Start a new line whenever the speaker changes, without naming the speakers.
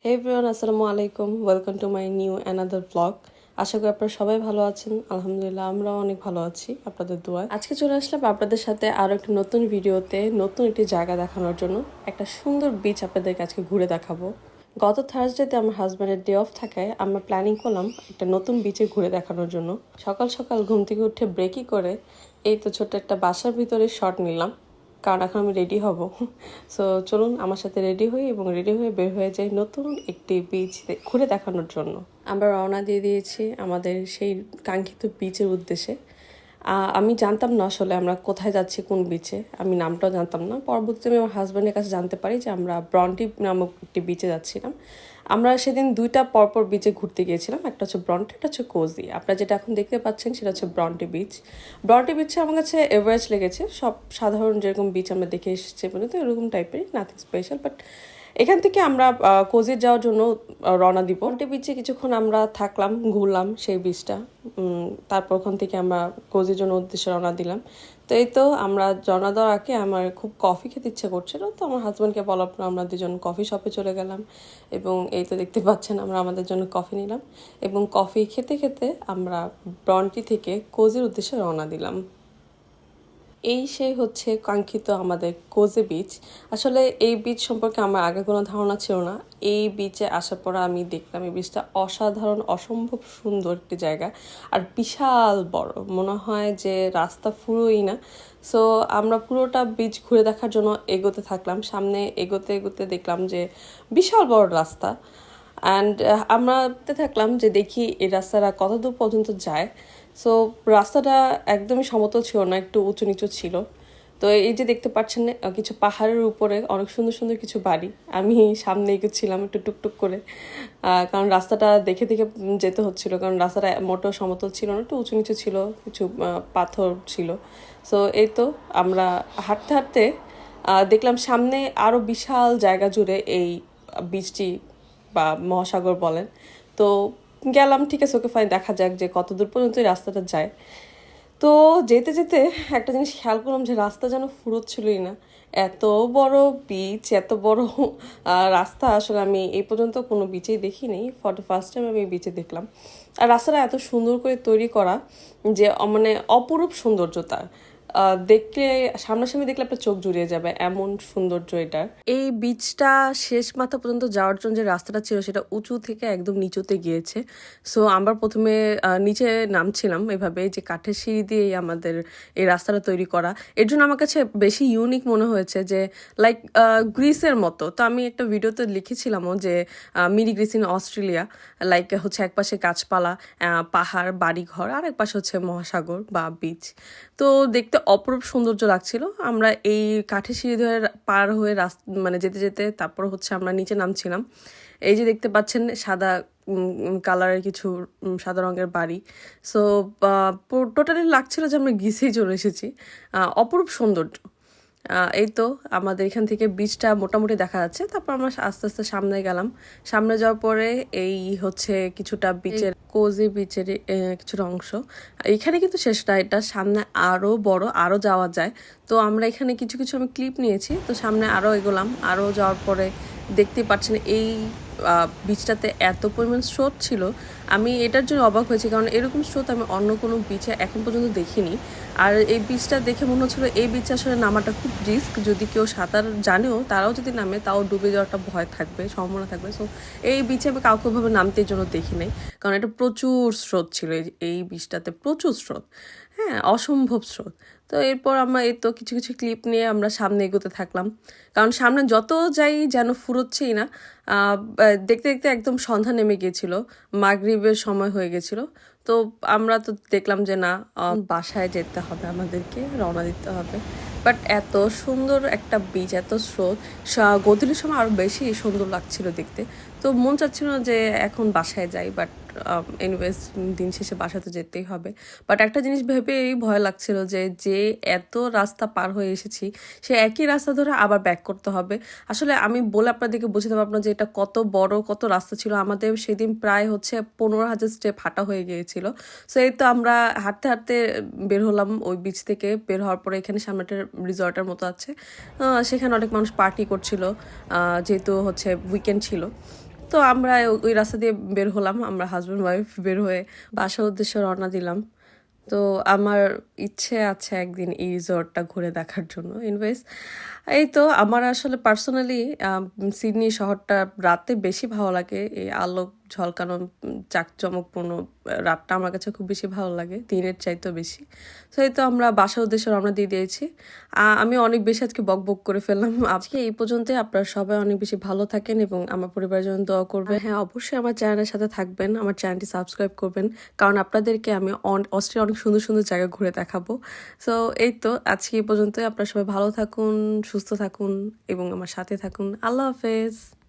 Hey everyone, আসসালামু আলাইকুম। Welcome to my new another blog. আশা করি আপনারা সবাই ভালো আছেন। আলহামদুলিল্লাহ আমরাও অনেক ভালো আছি আপনাদের দোয়ায়। আজকে চলে আসলাম আপনাদের সাথে আরও একটা নতুন ভিডিওতে, নতুন একটি জায়গা দেখানোর জন্য। একটা সুন্দর বিচ আপনাদেরকে আজকে ঘুরে দেখাবো। গত থার্সডেতে আমার হাজব্যান্ডের ডে অফ থাকায় আমরা প্ল্যানিং করলাম একটা নতুন বিচে ঘুরে দেখানোর জন্য। সকাল সকাল ঘুম থেকে উঠে ব্রেকই করে এই তো ছোট্ট একটা বাসার ভিতরে শট নিলাম, কারণ এখন আমি রেডি হব। সো চলুন আমার সাথে রেডি হই এবং রেডি হয়ে বের হয়ে যাই নতুন একটি বিচ ঘুরে দেখানোর জন্য। আমরা রওনা দিয়ে দিয়েছি আমাদের সেই কাঙ্ক্ষিত বিচের উদ্দেশ্যে। আমি জানতাম না আসলে আমরা কোথায় যাচ্ছি, কোন বিচে। আমি নামটাও জানতাম না। পরবর্তীতে আমি আমার হাজব্যান্ডের কাছে জানতে পারি যে আমরা ব্রন্টি নামক একটি বিচে যাচ্ছিলাম। আমরা সেদিন দুইটা পরপর বিচে ঘুরতে গিয়েছিলাম, একটা হচ্ছে ব্রন্টি, একটা হচ্ছে কোজি। আপনারা যেটা এখন দেখতে পাচ্ছেন সেটা হচ্ছে ব্রন্টি বিচ। ব্রন্টি বিচে আমার কাছে এভারেজ লেগেছে, সব সাধারণ যেরকম বিচ আমরা দেখে এসেছি পর্যন্ত এরকম টাইপেরই, নাথিং স্পেশাল। বাট এখান থেকে আমরা কোজির যাওয়ার জন্য রওনা দিব। ব্রন্টি বিচে কিছুক্ষণ আমরা থাকলাম, ঘুরলাম সেই বিচটা। তারপর ওখান থেকে আমরা কোজির জন্য উদ্দেশ্যে রওনা দিলাম। তো এই তো আমরা রওনা দেওয়ার আগে আমার খুব কফি খেতে ইচ্ছে করছিল, তো আমার হাজব্যান্ডকে বলার পর আমরা দুজন কফি শপে চলে গেলাম এবং এই তো দেখতে পাচ্ছেন আমরা আমাদের জন্য কফি নিলাম এবং কফি খেতে খেতে আমরা ব্রন্টি থেকে কোজির উদ্দেশ্যে রওনা দিলাম। এই সেই হচ্ছে কাঙ্ক্ষিত আমাদের কোজে বিচ। আসলে এই বিচ সম্পর্কে আমার আগে কোনো ধারণা ছিল না। এই বিচে আসার পর আমি দেখলাম এই বিচটা অসাধারণ, অসম্ভব সুন্দর একটি জায়গা আর বিশাল বড়, মনে হয় যে রাস্তা ফুরোই না। সো আমরা পুরোটা বিচ ঘুরে দেখার জন্য এগোতে থাকলাম। সামনে এগোতে এগোতে দেখলাম যে বিশাল বড় রাস্তা। অ্যান্ড আমরা থাকলাম যে দেখি এই রাস্তাটা কত দূর পর্যন্ত যায়। সো রাস্তাটা একদমই সমতল ছিল না, একটু উঁচু নিচু ছিল। তো এই যে দেখতে পাচ্ছেন কিছু পাহাড়ের উপরে অনেক সুন্দর সুন্দর কিছু বাড়ি। আমি সামনে এগোচ্ছিলাম একটু টুকটুক করে, কারণ রাস্তাটা দেখে দেখে যেতে হচ্ছিল, কারণ রাস্তাটা মোটো সমতল ছিল না, একটু উঁচু নিচু ছিল, কিছু পাথর ছিল। সো এই তো আমরা হাঁটতে হাঁটতে দেখলাম সামনে আরও বিশাল জায়গা জুড়ে এই বীচটি বা মহাসাগর বলেন। তো গেলাম, ঠিক আছে, ওকে ফাইন, দেখা যাক যে কত দূর পর্যন্ত এই রাস্তাটা যায়। তো যেতে যেতে একটা জিনিস খেয়াল করলাম যে রাস্তা যেন ফুরোচ্ছিলই না। এত বড় বিচ, এত বড় রাস্তা আসলে আমি এই পর্যন্ত কোনো বিচেই দেখিনি। ফর দ্য ফার্স্ট টাইম আমি বিচে দেখলাম। আর রাস্তাটা এত সুন্দর করে তৈরি করা যে মানে অপরূপ সৌন্দর্য তার। দেখলে, সামনাসামনি দেখলে আপনার চোখ জুড়িয়ে যাবে, এমন সৌন্দর্য এটার। এই বিচটা শেষ মাথা পর্যন্ত যাওয়ার জন্য যে রাস্তাটা ছিল সেটা উঁচু থেকে একদম নিচুতে গিয়েছে। সো আমরা প্রথমে নিচে নামছিলাম এভাবে, যে কাঠের সিঁড়ি দিয়েই আমাদের এই রাস্তাটা তৈরি করা। এর জন্য আমার কাছে বেশি ইউনিক মনে হয়েছে, যে লাইক গ্রিসের মতো। তো আমি একটা ভিডিওতে লিখেছিলামও যে mini Greece in Australia, like হচ্ছে একপাশে গাছপালা, পাহাড়, বাড়িঘর, আর এক পাশে হচ্ছে মহাসাগর বা বিচ। তো দেখতে অপরূপ সৌন্দর্য লাগছিল। আমরা এই কাঠের সিঁড়ি ধরে পার হয়ে মানে যেতে যেতে তারপর হচ্ছে আমরা নিচে নামছিলাম। এই যে দেখতে পাচ্ছেন সাদা কালারের কিছু সাদা রঙের বাড়ি। সো টোটালি লাগছিল যে আমরা গ্রিসেই চলে এসেছি। অপরূপ সৌন্দর্য। এই তো আমাদের এখান থেকে বিচটা মোটামুটি দেখা যাচ্ছে। তারপর আমরা আস্তে আস্তে সামনে গেলাম। সামনে যাওয়ার পরে এই হচ্ছে কিছুটা বিচের, কোজি বিচের কিছুটা অংশ। এখানে কিন্তু শেষ না, এটা সামনে আরও বড়, আরও যাওয়া যায়। তো আমরা এখানে কিছু কিছু আমি ক্লিপ নিয়েছি। তো সামনে আরও এগোলাম, আরও যাওয়ার পরে দেখতেই পাচ্ছেন এই বিচটাতে এত পরিমাণ স্রোত ছিল। আমি এটার জন্য অবাক হয়েছি, কারণ এরকম স্রোত আমি অন্য কোনো বিচে এখন পর্যন্ত দেখিনি। আর এই বিচটা দেখে মনে হচ্ছিলো এই বিচে আসলে নামাটা খুব রিস্ক। যদি কেউ সাঁতার জানেও তারাও যদি নামে তাও ডুবে যাওয়াটা ভয় থাকবে, সম্ভাবনা থাকবে। সো এই বিচে আমি কাউকে ভাবে নামতে জন্য দেখি নাই, কারণ এটা প্রচুর স্রোত ছিল। এই বিচটাতে প্রচুর স্রোত, হ্যাঁ, অসম্ভব স্রোত। তো এরপর আমরা এই তো কিছু কিছু ক্লিপ নিয়ে আমরা সামনে এগোতে থাকলাম, কারণ সামনে যত যাই যেন ফুরোচ্ছেই না। দেখতে দেখতে একদম সন্ধ্যা নেমে গিয়েছিল, মাগরিবের সময় হয়ে গেছিল। তো আমরা তো দেখলাম যে না, বাসায় যেতে হবে, আমাদেরকে রওনা দিতে হবে। বাট এত সুন্দর একটা বিচ, এত স্রোত, গোধূলির সময় আরও বেশি সুন্দর লাগছিল দেখতে। তো মন চাচ্ছিল না যে এখন বাসায় যাই, বাট এনিওয়েজ দিন শেষে বাসাতে যেতেই হবে। বাট একটা জিনিস ভেবেই ভয় লাগছিল যে এত রাস্তা পার হয়ে এসেছি, সে একই রাস্তা ধরে আবার ব্যাক করতে হবে। আসলে আমি বলে আপনাদেরকে বোঝাতে পারবো না যে এটা কত বড়, কত রাস্তা ছিল। আমাদের সেদিন প্রায় হচ্ছে 15,000 স্টেপ হাঁটা হয়ে গিয়েছিল। সো এই তো আমরা হাঁটতে হাঁটতে বের হলাম ওই বিচ থেকে। বের হওয়ার পরে এখানে সামনে একটা রিসর্টের মতো আছে, সেখানে অনেক মানুষ পার্টি করছিল, যেহেতু হচ্ছে উইকেন্ড ছিল। তো আমরা ওই রাস্তা দিয়ে বের হলাম, আমরা হাজব্যান্ড ওয়াইফ বের হয়ে বাসার উদ্দেশ্যে রওনা দিলাম। তো আমার ইচ্ছে আছে একদিন এই রিসর্টটা ঘুরে দেখার জন্য। ইনভেস এই তো আমার আসলে পার্সোনালি সিডনি শহরটা রাতে বেশি ভালো লাগে। এই আলোক ঝলকানো জাঁকজমকপূর্ণ রাতটা আমার কাছে খুব বেশি ভালো লাগে দিনের চাইতেও বেশি। তো এই তো আমরা বাসার উদ্দেশ্যে রওনা দিয়ে দিয়েছি। আমি অনেক বেশি আজকে বক বক করে ফেললাম। আজকে এই পর্যন্তই। আপনারা সবাই অনেক বেশি ভালো থাকেন এবং আমার পরিবারের জন্য দোয়া করবেন। হ্যাঁ, অবশ্যই আমার চ্যানেলের সাথে থাকবেন, আমার চ্যানেলটি সাবস্ক্রাইব করবেন, কারণ আপনাদেরকে আমি অস্ট্রেলিয়া অনেক সুন্দর সুন্দর জায়গা ঘুরে দেখাবো। সো এই তো আজকে এই পর্যন্তই। আপনারা সবাই ভালো থাকুন, সুস্থ থাকুন এবং আমার সাথে থাকুন। আল্লাহ হাফেজ।